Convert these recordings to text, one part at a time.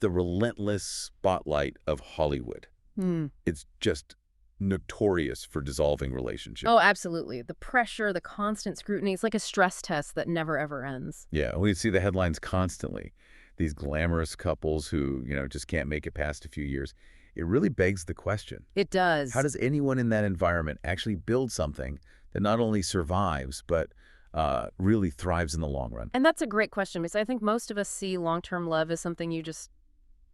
the relentless spotlight of Hollywood. It's just notorious for dissolving relationships. Oh, absolutely. The pressure, the constant scrutiny, it's like a stress test that never, ever ends. Yeah, we see the headlines constantly. These glamorous couples who, just can't make it past a few years. It really begs the question. It does. How does anyone in that environment actually build something that not only survives, but really thrives in the long run? And that's a great question, because I think most of us see long-term love as something you just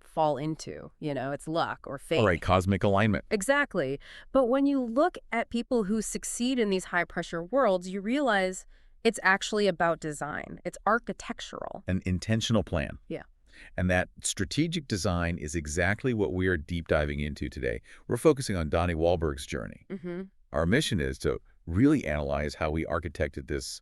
fall into. It's luck or fate. All right, cosmic alignment. Exactly. But when you look at people who succeed in these high-pressure worlds, you realize it's actually about design. It's architectural. An intentional plan. Yeah. And that strategic design is exactly what we are deep diving into today. We're focusing on Donnie Wahlberg's journey. Our mission is to really analyze how he architected this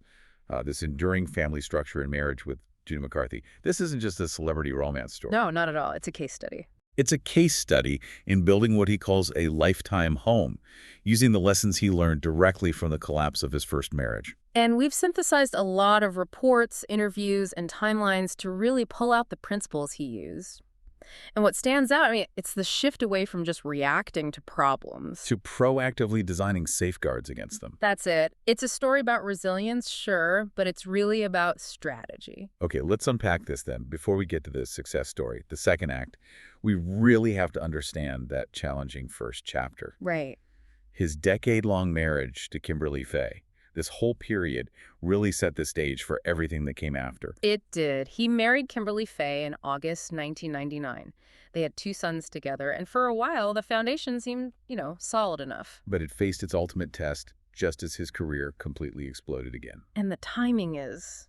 enduring family structure in marriage with Jenny McCarthy. This isn't just a celebrity romance story. No, not at all. It's a case study. It's a case study in building what he calls a lifetime home, using the lessons he learned directly from the collapse of his first marriage. And we've synthesized a lot of reports, interviews, and timelines to really pull out the principles he used. And what stands out, it's the shift away from just reacting to problems. To proactively designing safeguards against them. That's it. It's a story about resilience, sure, but it's really about strategy. Okay, let's unpack this then. Before we get to the success story, the second act, we really have to understand that challenging first chapter. Right. His decade-long marriage to Kimberly Faye. This whole period really set the stage for everything that came after. It did. He married Kimberly Faye in August 1999. They had 2 sons together, and for a while, the foundation seemed, solid enough. But it faced its ultimate test just as his career completely exploded again. And the timing it's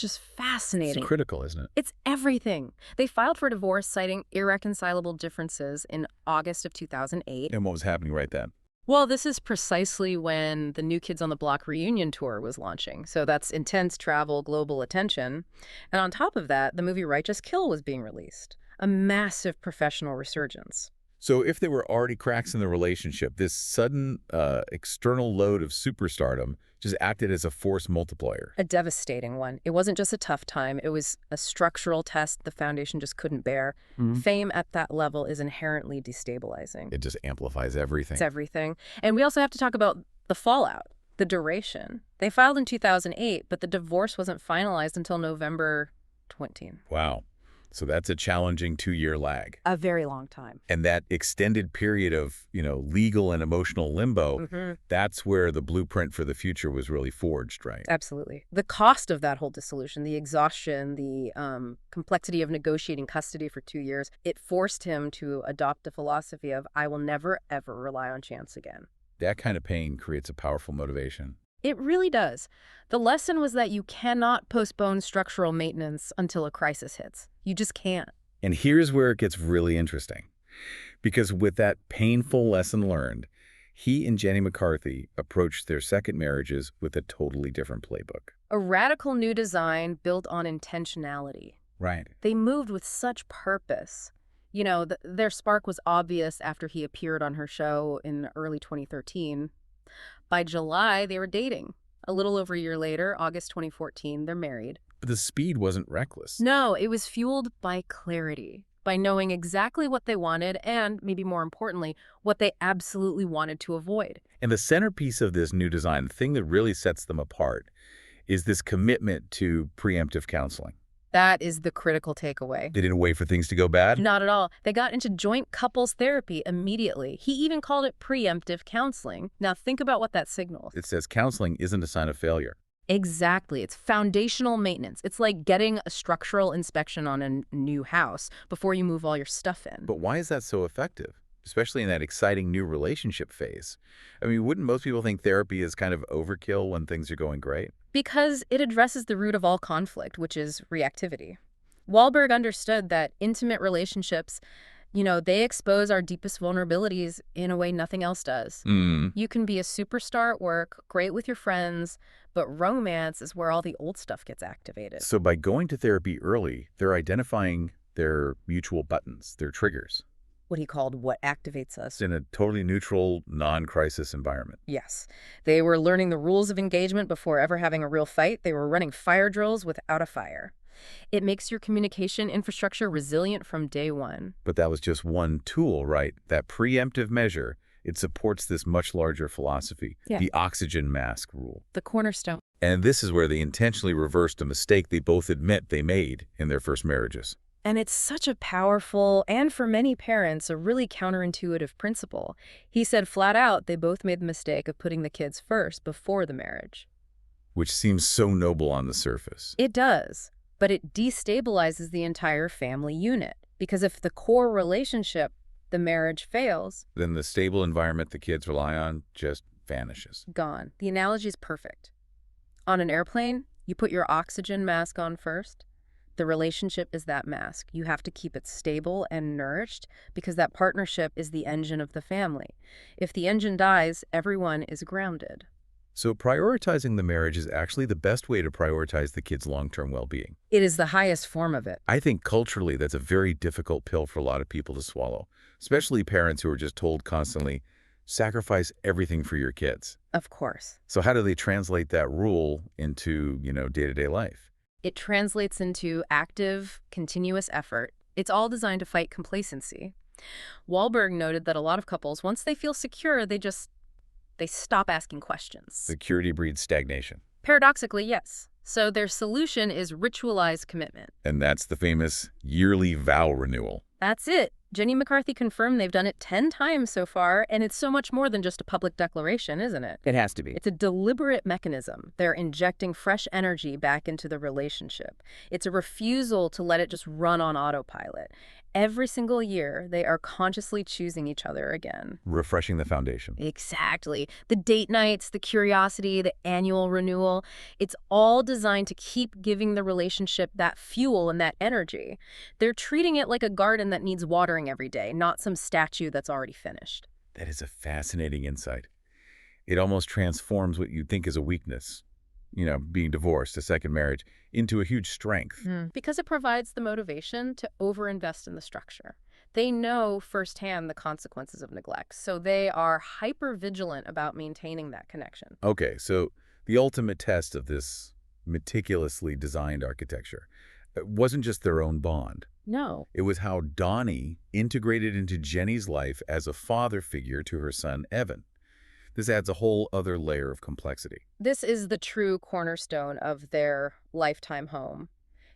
just fascinating. It's critical, isn't it? It's everything. They filed for divorce, citing irreconcilable differences in August of 2008. And what was happening right then? Well, this is precisely when the New Kids on the Block reunion tour was launching. So that's intense travel, global attention. And on top of that, the movie Righteous Kill was being released. A massive professional resurgence. So if there were already cracks in the relationship, this sudden external load of superstardom just acted as a force multiplier. A devastating one. It wasn't just a tough time. It was a structural test the foundation just couldn't bear. Fame at that level is inherently destabilizing. It just amplifies everything. It's everything. And we also have to talk about the fallout, the duration. They filed in 2008, but the divorce wasn't finalized until November 20. Wow. So that's a challenging 2-year lag. A very long time. And that extended period of, legal and emotional limbo, that's where the blueprint for the future was really forged, right? Absolutely. The cost of that whole dissolution, the exhaustion, the complexity of negotiating custody for 2 years, it forced him to adopt a philosophy of, I will never, ever rely on chance again. That kind of pain creates a powerful motivation. It really does. The lesson was that you cannot postpone structural maintenance until a crisis hits. You just can't. And here's where it gets really interesting. Because with that painful lesson learned, he and Jenny McCarthy approached their second marriages with a totally different playbook. A radical new design built on intentionality. Right. They moved with such purpose. Their spark was obvious after he appeared on her show in early 2013. By July, they were dating. A little over a year later, August 2014, they're married. But the speed wasn't reckless. No, it was fueled by clarity, by knowing exactly what they wanted and, maybe more importantly, what they absolutely wanted to avoid. And the centerpiece of this new design, the thing that really sets them apart, is this commitment to preemptive counseling. That is the critical takeaway. They didn't wait for things to go bad? Not at all. They got into joint couples therapy immediately. He even called it preemptive counseling. Now think about what that signals. It says counseling isn't a sign of failure. Exactly. It's foundational maintenance. It's like getting a structural inspection on a new house before you move all your stuff in. But why is that so effective? Especially in that exciting new relationship phase. Wouldn't most people think therapy is kind of overkill when things are going great? Because it addresses the root of all conflict, which is reactivity. Wahlberg understood that intimate relationships, they expose our deepest vulnerabilities in a way nothing else does. You can be a superstar at work, great with your friends, but romance is where all the old stuff gets activated. So by going to therapy early, they're identifying their mutual buttons, their triggers. What he called what activates us. In a totally neutral, non-crisis environment. Yes. They were learning the rules of engagement before ever having a real fight. They were running fire drills without a fire. It makes your communication infrastructure resilient from day one. But that was just one tool, right? That preemptive measure, it supports this much larger philosophy, the oxygen mask rule. The cornerstone. And this is where they intentionally reversed a mistake they both admit they made in their first marriages. And it's such a powerful, and for many parents, a really counterintuitive principle. He said flat out they both made the mistake of putting the kids first before the marriage. Which seems so noble on the surface. It does, but it destabilizes the entire family unit. Because if the core relationship, the marriage, fails, then the stable environment the kids rely on just vanishes. Gone. The analogy is perfect. On an airplane, you put your oxygen mask on first. The relationship is that mask. You have to keep it stable and nourished because that partnership is the engine of the family. If the engine dies, everyone is grounded. So prioritizing the marriage is actually the best way to prioritize the kids' long-term well-being. It is the highest form of it. I think culturally that's a very difficult pill for a lot of people to swallow, especially parents who are just told constantly, sacrifice everything for your kids. Of course. So how do they translate that rule into, day-to-day life? It translates into active, continuous effort. It's all designed to fight complacency. Wahlberg noted that a lot of couples, once they feel secure, they stop asking questions. Security breeds stagnation. Paradoxically, yes. So their solution is ritualized commitment. And that's the famous yearly vow renewal. That's it. Jenny McCarthy confirmed they've done it 10 times so far, and it's so much more than just a public declaration, isn't it? It has to be. It's a deliberate mechanism. They're injecting fresh energy back into the relationship. It's a refusal to let it just run on autopilot. Every single year, they are consciously choosing each other again. Refreshing the foundation. Exactly. The date nights, the curiosity, the annual renewal, it's all designed to keep giving the relationship that fuel and that energy. They're treating it like a garden that needs watering every day, not some statue that's already finished. That is a fascinating insight. It almost transforms what you think is a weakness, being divorced, a second marriage, into a huge strength. Because it provides the motivation to overinvest in the structure. They know firsthand the consequences of neglect, so they are hyper-vigilant about maintaining that connection. Okay, so the ultimate test of this meticulously designed architecture wasn't just their own bond. No. It was how Donnie integrated into Jenny's life as a father figure to her son, Evan. This adds a whole other layer of complexity. This is the true cornerstone of their lifetime home.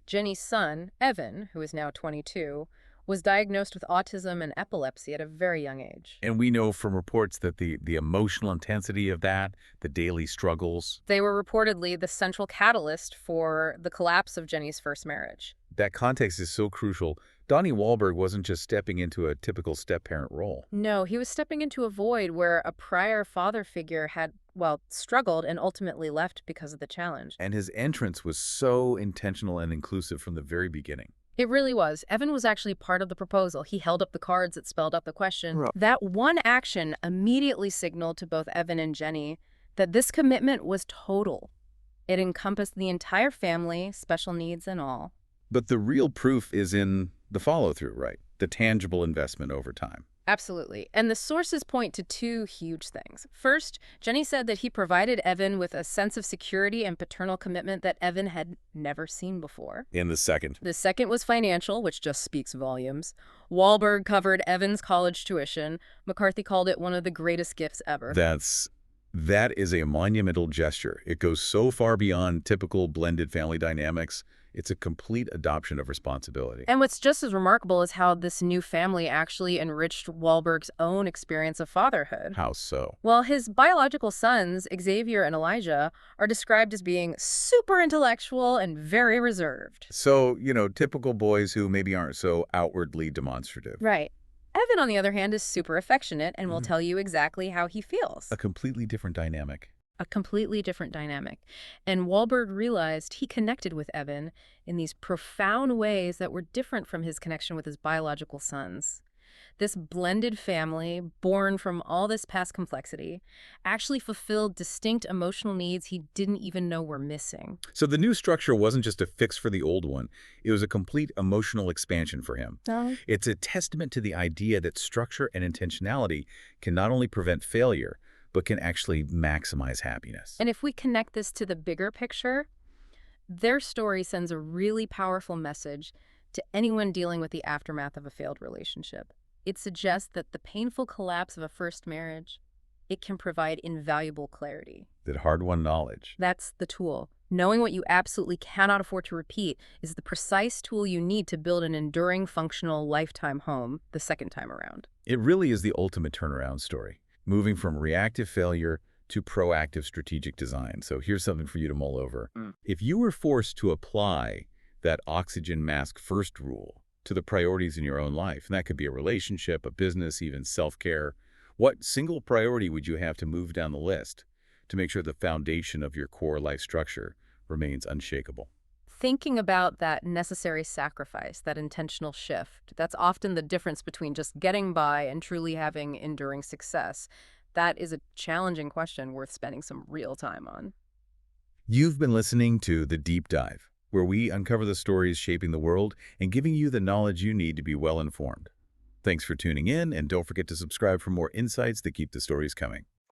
Jenny's son, Evan, who is now 22, was diagnosed with autism and epilepsy at a very young age. And we know from reports that the emotional intensity of that, the daily struggles, they were reportedly the central catalyst for the collapse of Jenny's first marriage. That context is so crucial. Donnie Wahlberg wasn't just stepping into a typical step-parent role. No, he was stepping into a void where a prior father figure had, struggled and ultimately left because of the challenge. And his entrance was so intentional and inclusive from the very beginning. It really was. Evan was actually part of the proposal. He held up the cards that spelled out the question. Right. That one action immediately signaled to both Evan and Jenny that this commitment was total. It encompassed the entire family, special needs and all. But the real proof is in the follow-through, right? The tangible investment over time. Absolutely. And the sources point to two huge things. First, Jenny said that he provided Evan with a sense of security and paternal commitment that Evan had never seen before. And the second? The second was financial, which just speaks volumes. Wahlberg covered Evan's college tuition. McCarthy called it one of the greatest gifts ever. That is a monumental gesture. It goes so far beyond typical blended family dynamics. It's a complete adoption of responsibility. And what's just as remarkable is how this new family actually enriched Wahlberg's own experience of fatherhood. How so? Well, his biological sons, Xavier and Elijah, are described as being super intellectual and very reserved. So, typical boys who maybe aren't so outwardly demonstrative. Right. Evan, on the other hand, is super affectionate and will tell you exactly how he feels. A completely different dynamic. A completely different dynamic. And Wahlberg realized he connected with Evan in these profound ways that were different from his connection with his biological sons. This blended family, born from all this past complexity, actually fulfilled distinct emotional needs he didn't even know were missing. So the new structure wasn't just a fix for the old one. It was a complete emotional expansion for him. It's a testament to the idea that structure and intentionality can not only prevent failure, but can actually maximize happiness. And if we connect this to the bigger picture, Their story sends a really powerful message to anyone dealing with the aftermath of a failed relationship. It suggests that the painful collapse of a first marriage, it can provide invaluable clarity. That hard-won knowledge. That's the tool. Knowing what you absolutely cannot afford to repeat is the precise tool you need to build an enduring, functional, lifetime home the second time around. It really is the ultimate turnaround story, moving from reactive failure to proactive strategic design. So here's something for you to mull over. If you were forced to apply that oxygen mask first rule to the priorities in your own life, and that could be a relationship, a business, even self-care, what single priority would you have to move down the list to make sure the foundation of your core life structure remains unshakable? Thinking about that necessary sacrifice, that intentional shift, that's often the difference between just getting by and truly having enduring success. That is a challenging question worth spending some real time on. You've been listening to The Deep Dive, where we uncover the stories shaping the world and giving you the knowledge you need to be well-informed. Thanks for tuning in, and don't forget to subscribe for more insights that keep the stories coming.